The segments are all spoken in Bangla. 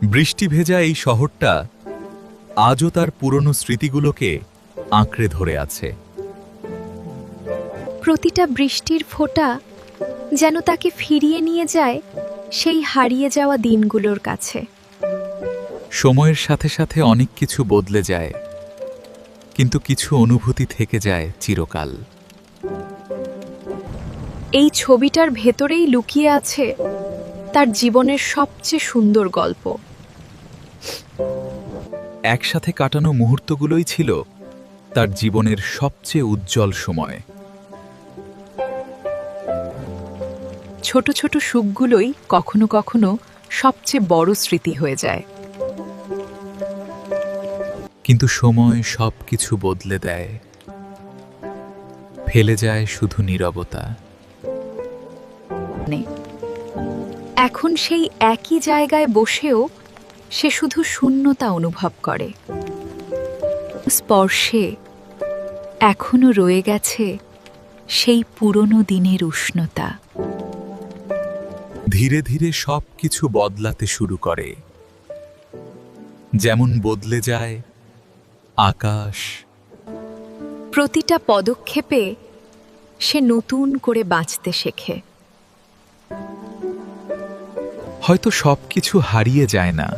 বৃষ্টি ভেজা এই শহরটা আজও তার পুরনো স্মৃতিগুলোকে আঁকড়ে ধরে আছে। প্রতিটা বৃষ্টির ফোঁটা যেন তাকে ফিরিয়ে নিয়ে যায় সেই হারিয়ে যাওয়া দিনগুলোর কাছে। সময়ের সাথে সাথে অনেক কিছু বদলে যায়, কিন্তু কিছু অনুভূতি থেকে যায় চিরকাল। এই ছবিটার ভেতরেই লুকিয়ে আছে তার জীবনের সবচেয়ে সুন্দর গল্প। একসাথে কাটানো মুহূর্তগুলোই ছিল তার জীবনের সবচেয়ে উজ্জ্বল সময়। ছোট ছোট সুখগুলোই কখনো কখনো সবচেয়ে বড় স্মৃতি হয়ে যায়। কিন্তু সময় সবকিছু বদলে দেয়, ফেলে যায় শুধু নীরবতা। এখন সেই একই জায়গায় বসেও সে শুধু শূন্যতা অনুভব করে। স্পর্শে এখনো রয়ে গেছে সেই পুরনো দিনের উষ্ণতা। ধীরে ধীরে সবকিছু বদলাতে শুরু করে, যেমন বদলে যায় আকাশ। প্রতিটা পদক্ষেপে সে নতুন করে বাঁচতে শেখে। হয়তো সবকিছু হারিয়ে যায় না,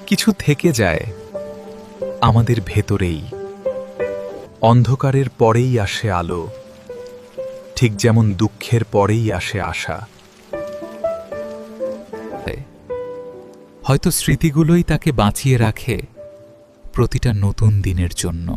কিছু থেকে যায় আমাদের ভেতরেই। অন্ধকারের পরেই আসে আলো, ঠিক যেমন দুঃখের পরেই আসে আশা। হয়তো স্মৃতিগুলোই তাকে বাঁচিয়ে রাখে প্রতিটা নতুন দিনের জন্য।